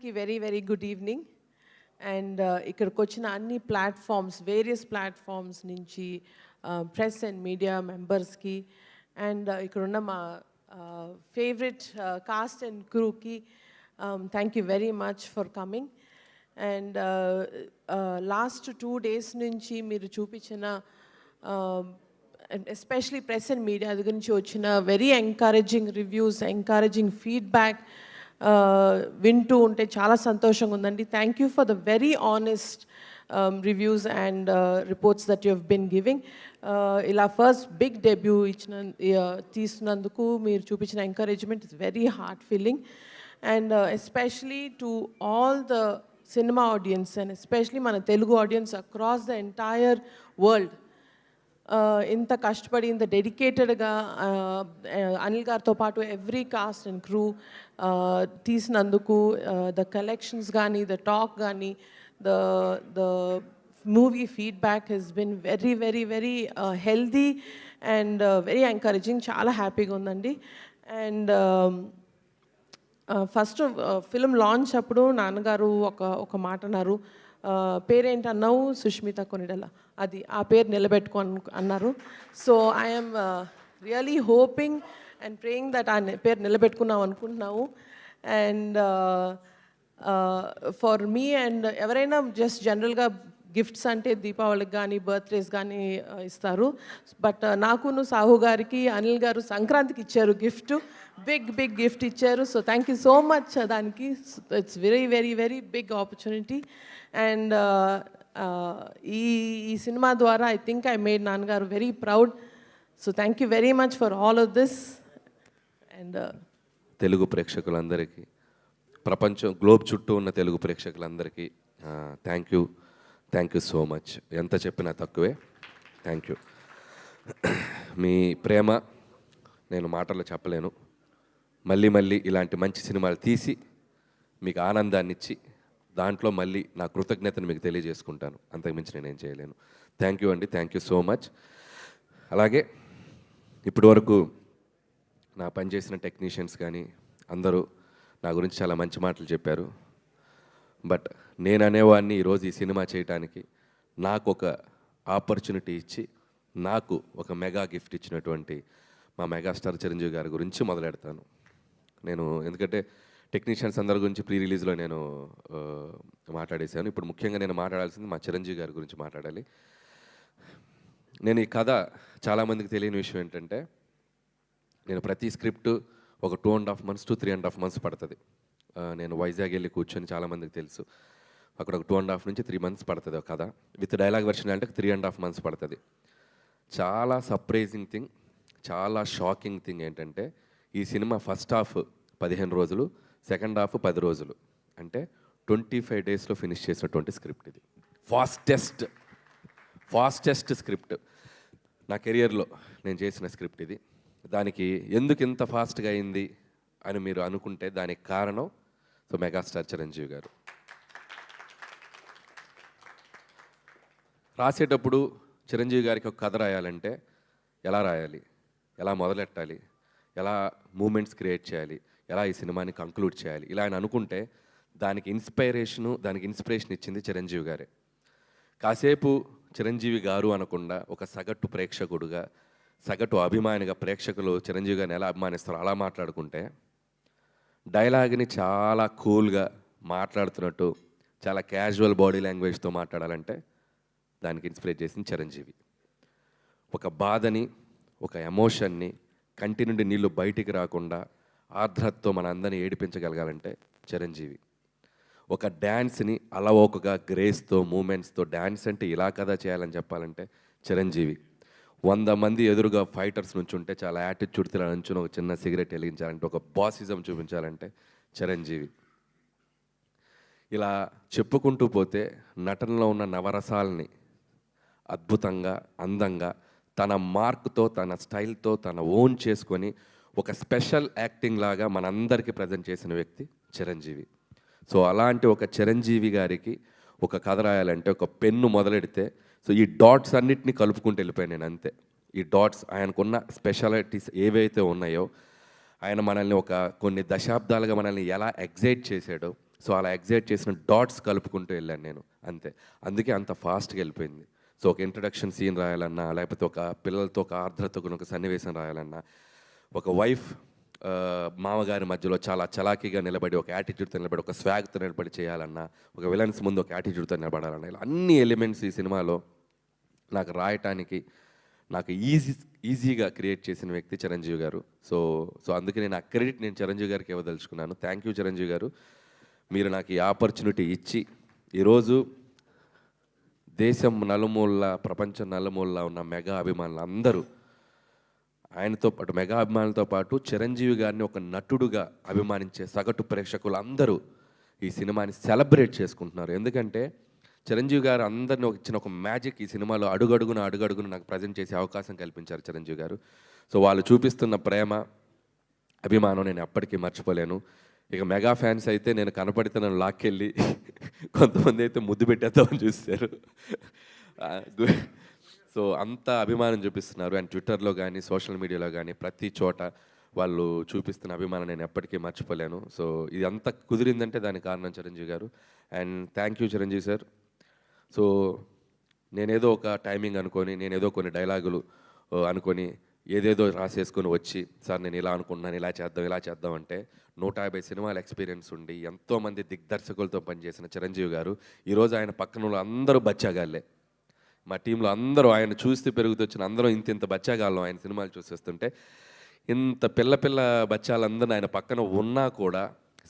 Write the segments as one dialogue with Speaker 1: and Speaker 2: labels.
Speaker 1: అందరికీ very very good evening. And ఇక్కడికి వచ్చిన అన్ని ప్లాట్ఫామ్స్, వేరియస్ ప్లాట్ఫామ్స్ నుంచి ప్రెస్ అండ్ మీడియా మెంబర్స్కి అండ్ ఇక్కడున్న మా ఫేవరెట్ కాస్ట్ అండ్ క్రూకి thank you very much for coming. And last 2 days నుంచి మీరు చూపించిన ఎస్పెషలీ ప్రెస్ అండ్ మీడియా గురించి వచ్చిన very encouraging reviews, encouraging feedback వింటూ ఉంటే చాలా సంతోషంగా ఉందండి. Thank you for the very honest reviews and reports that you have been giving. ఇలా ఫస్ట్ బిగ్ డెబ్యూ తీసినందుకు మీరు చూపించిన encouragement is very heart feeling. And especially to all the cinema audience and especially మన Telugu audience across the entire world, ఇంత కష్టపడి ఇంత డెడికేటెడ్గా అనిల్ గారితో పాటు ఎవ్రీ కాస్ట్ అండ్ క్రూ తీసినందుకు ద కలెక్షన్స్ కానీ, ద టాక్ కానీ, the movie feedback has been very very very healthy and very encouraging. చాలా హ్యాపీగా ఉందండి. అండ్ ఫస్ట్ ఫిలిం లాంచ్ అప్పుడు నాన్నగారు ఒక మాట అన్నారు, పేరేంటన్నావు, సుష్మిత కొనిడల, అది ఆ పేరు నిలబెట్టుకో అన్నారు. So I'm really hoping and praying that ఆ పేరు నిలబెట్టుకున్నాం అనుకుంటున్నాము. అండ్ ఫర్ మీ అండ్ ఎవరైనా జస్ట్ జనరల్గా గిఫ్ట్స్ అంటే దీపావళికి కానీ బర్త్డేస్ కానీ ఇస్తారు. బట్ నాకును సాహు గారికి అనిల్ గారు సంక్రాంతికి ఇచ్చారు గిఫ్ట్, బిగ్ గిఫ్ట్ ఇచ్చారు. So thank you so much దానికి. It's very very very big opportunity. And ఈ సినిమా ద్వారా ఐ థింక్ ఐ మేడ్ నాన్నగారు very proud. So thank you very much for all of this. And
Speaker 2: Telugu ప్రేక్షకులందరికీ, ప్రపంచం globe చుట్టూ ఉన్న తెలుగు ప్రేక్షకులందరికీ థ్యాంక్ యూ సో మచ్. ఎంత చెప్పినా తక్కువే. Thank you. మీ ప్రేమ నేను మాటల్లో చెప్పలేను. మళ్ళీ ఇలాంటి మంచి సినిమాలు తీసి మీకు ఆనందాన్ని ఇచ్చి దాంట్లో మళ్ళీ నా కృతజ్ఞతను మీకు తెలియజేసుకుంటాను. అంతకుమించి నేనేం చేయలేను. థ్యాంక్ యూ అండి. Thank you so much. అలాగే ఇప్పటి వరకు నా పనిచేసిన టెక్నీషియన్స్ కానీ అందరూ నా గురించి చాలా మంచి మాటలు చెప్పారు. బట్ నేను అనేవాడిని ఈరోజు ఈ సినిమా చేయడానికి నాకు ఒక ఆపర్చునిటీ ఇచ్చి నాకు ఒక మెగా గిఫ్ట్ ఇచ్చినటువంటి మా మెగాస్టార్ చిరంజీవి గారి గురించి మొదలెడతాను నేను. ఎందుకంటే టెక్నీషియన్స్ అందరి గురించి ప్రీ రిలీజ్లో నేను మాట్లాడేశాను. ఇప్పుడు ముఖ్యంగా నేను మాట్లాడాల్సింది మా చిరంజీవి గారి గురించి మాట్లాడాలి. నేను ఈ కథ చాలామందికి తెలియని విషయం ఏంటంటే, నేను ప్రతి స్క్రిప్ట్ ఒక 2.5 months to 3.5 months పడుతుంది. నేను వైజాగ్ వెళ్ళి కూర్చొని, చాలామందికి తెలుసు, అక్కడ ఒక 2.5 నుంచి 3 months పడుతుంది ఒక కథ. విత్ డైలాగ్ వెర్షన్ అంటే 3.5 months పడుతుంది. చాలా సర్ప్రైజింగ్ థింగ్, చాలా షాకింగ్ థింగ్ ఏంటంటే, ఈ సినిమా ఫస్ట్ హాఫ్ 15 రోజులు, సెకండ్ హాఫ్ 10 రోజులు, అంటే 25 daysలో ఫినిష్ చేసినటువంటి స్క్రిప్ట్ ఇది. ఫాస్టెస్ట్ స్క్రిప్ట్ నా కెరియర్లో నేను చేసిన స్క్రిప్ట్ ఇది. దానికి ఎందుకు ఇంత ఫాస్ట్గా అయింది అని మీరు అనుకుంటే దానికి కారణం మెగాస్టార్ చిరంజీవి గారు. రాసేటప్పుడు చిరంజీవి గారికి ఒక కథ రాయాలంటే ఎలా రాయాలి, ఎలా మొదలెట్టాలి, ఎలా మూమెంట్స్ క్రియేట్ చేయాలి, ఎలా ఈ సినిమాని కంక్లూడ్ చేయాలి, ఇలా ఆయన అనుకుంటే దానికి ఇన్స్పిరేషన్ ఇచ్చింది చిరంజీవి గారే. కాసేపు చిరంజీవి గారు అనకుండా ఒక సగటు ప్రేక్షకుడుగా, సగటు అభిమానిగా ప్రేక్షకులు చిరంజీవి గారిని ఎలా అభిమానిస్తారో అలా మాట్లాడుకుంటే, డైలాగ్ని చాలా కూల్గా మాట్లాడుతున్నట్టు చాలా క్యాజువల్ బాడీ లాంగ్వేజ్తో మాట్లాడాలంటే దానికి ఇన్స్పిరేట్ చేసింది చిరంజీవి. ఒక బాధని, ఒక ఎమోషన్ని, కంటి నుండి నీళ్ళు బయటికి రాకుండా ఆర్ద్రతతో మన అందరినీ ఏడిపించగలగాలంటే చిరంజీవి. ఒక డ్యాన్స్ని అలవోకగా గ్రేస్తో, మూమెంట్స్తో, డ్యాన్స్ అంటే ఇలా కదా చేయాలని చెప్పాలంటే చిరంజీవి. 100 మంది ఎదురుగా ఫైటర్స్ నుంచి ఉంటే చాలా యాటిట్యూడ్తో నుంచుని ఒక చిన్న సిగరెట్ వెలిగించాలంటే, ఒక బాసిజం చూపించాలంటే చిరంజీవి. ఇలా చెప్పుకుంటూ పోతే నటనలో ఉన్న నవరసాలని అద్భుతంగా, అందంగా, తన మార్క్తో, తన స్టైల్తో, తన ఓన్ చేసుకొని ఒక స్పెషల్ యాక్టింగ్ లాగా మనందరికీ ప్రజెంట్ చేసిన వ్యక్తి చిరంజీవి. సో అలాంటి ఒక చిరంజీవి గారికి ఒక కథ రాయాలంటే ఒక పెన్ను మొదలెడితే, సో ఈ డాట్స్ అన్నిటినీ కలుపుకుంటూ వెళ్ళిపోయాను నేను, అంతే. ఈ డాట్స్ ఆయనకున్న స్పెషాలిటీస్ ఏవైతే ఉన్నాయో, ఆయన మనల్ని కొన్ని దశాబ్దాలుగా మనల్ని ఎలా ఎగ్జైట్ చేశాడో, సో అలా ఎగ్జైట్ చేసిన డాట్స్ కలుపుకుంటూ వెళ్ళాను నేను, అంతే. అందుకే అంత ఫాస్ట్గా వెళ్ళిపోయింది. సో ఒక ఇంట్రడక్షన్ సీన్ రాయాలన్నా, లేకపోతే ఒక పిల్లలతో ఒక ఆర్ద్రతకు ఒక సన్నివేశం రాయాలన్నా, ఒక వైఫ్ మామగారి మధ్యలో చాలా చలాకీగా నిలబడి, ఒక యాటిట్యూడ్తో నిలబడి, ఒక స్వాగ్తో నిలబడి చేయాలన్నా, ఒక విలన్స్ ముందు ఒక యాటిట్యూడ్తో నిలబడాలన్నా, ఇలా అన్ని ఎలిమెంట్స్ ఈ సినిమాలో నాకు రాయటానికి నాకు ఈజీగా క్రియేట్ చేసిన వ్యక్తి చిరంజీవి గారు. సో సో అందుకే నేను ఆ క్రెడిట్ నేను చిరంజీవి గారికి ఇవ్వదలుచుకున్నాను. థ్యాంక్ యూ చిరంజీవి గారు. మీరు నాకు ఈ ఆపర్చునిటీ ఇచ్చి ఈరోజు దేశం నలుమూల, ప్రపంచం నలుమూలలా ఉన్న మెగా అభిమానులు అందరూ, ఆయనతో పాటు మెగా అభిమానులతో పాటు చిరంజీవి గారిని ఒక నటుడుగా అభిమానించే సగటు ప్రేక్షకులు అందరూ ఈ సినిమాని సెలబ్రేట్ చేసుకుంటున్నారు. ఎందుకంటే చిరంజీవి గారు అందరిని ఇచ్చిన ఒక మ్యాజిక్ ఈ సినిమాలో అడుగడుగున నాకు ప్రజెంట్ చేసే అవకాశం కల్పించారు చిరంజీవి గారు. సో వాళ్ళు చూపిస్తున్న ప్రేమ, అభిమానం నేను ఎప్పటికీ మర్చిపోలేను. ఇక మెగా ఫ్యాన్స్ అయితే నేను కనపడితే నన్ను లాక్కెళ్ళి కొంతమంది అయితే ముద్దు పెట్టేద్దామని చూస్తారు. సో అంత అభిమానం చూపిస్తున్నారు. అండ్ ట్విట్టర్లో కానీ, సోషల్ మీడియాలో కానీ, ప్రతి చోట వాళ్ళు చూపిస్తున్న అభిమానం నేను ఎప్పటికీ మర్చిపోలేను. సో ఇది అంతా కుదిరిందంటే దానికి కారణం చిరంజీవి గారు. And thank you Chiranjeevi sir. So నేనేదో ఒక టైమింగ్ అనుకొని, నేనేదో కొన్ని డైలాగులు అనుకొని, ఏదేదో రాసేసుకొని వచ్చి, సార్ నేను ఇలా అనుకుంటున్నాను, ఇలా చేద్దాం అంటే 150 సినిమాల ఎక్స్పీరియన్స్ ఉండి ఎంతోమంది దిగ్దర్శకులతో పనిచేసిన చిరంజీవి గారు ఈరోజు ఆయన పక్కన అందరూ బచ్చాగాళ్ళే. మా టీంలో అందరూ ఆయన చూస్తే పెరుగుతొచ్చిన అందరం ఇంత బచ్చాగాళ్ళం ఆయన సినిమాలు చూసేస్తుంటే, ఇంత పిల్ల బచ్చాలందరూ ఆయన పక్కన ఉన్నా కూడా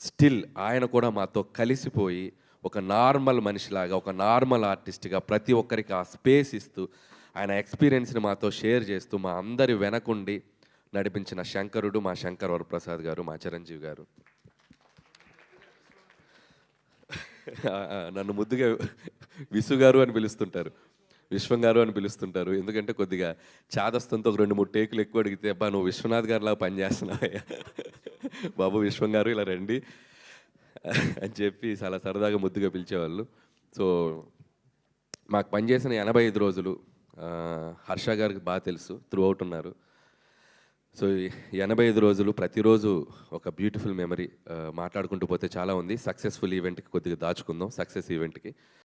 Speaker 2: స్టిల్ ఆయన కూడా మాతో కలిసిపోయి ఒక నార్మల్ మనిషిలాగా, ఒక నార్మల్ ఆర్టిస్ట్గా ప్రతి ఒక్కరికి ఆ స్పేస్ ఇస్తూ ఆయన ఎక్స్పీరియన్స్ని మాతో షేర్ చేస్తూ మా అందరి వెనకుండి నడిపించిన శంకరుడు మా శంకర్ వరప్రసాద్ గారు, మా చిరంజీవి గారు. నన్ను ముద్దుగా విసు గారు అని పిలుస్తుంటారు, విశ్వం గారు అని పిలుస్తుంటారు. ఎందుకంటే కొద్దిగా చాదస్తంతో ఒక 2-3 టేకులు ఎక్కువ అడిగితే, అబ్బా నువ్వు విశ్వనాథ్ గారిలాగా పనిచేస్తున్నావయ్యా బాబు విశ్వం గారు ఇలా రండి అని చెప్పి చాలా సరదాగా ముద్దుగా పిలిచేవాళ్ళు. సో మాకు పనిచేసిన 85 రోజులు హర్ష గారికి బాగా తెలుసు, త్రూ అవుట్ ఉన్నారు. సో 85 రోజులు ప్రతిరోజు ఒక బ్యూటిఫుల్ మెమరీ. మాట్లాడుకుంటూ పోతే చాలా ఉంది. సక్సెస్ఫుల్ ఈవెంట్కి కొద్దిగా దాచుకుందాం, సక్సెస్ ఈవెంట్కి.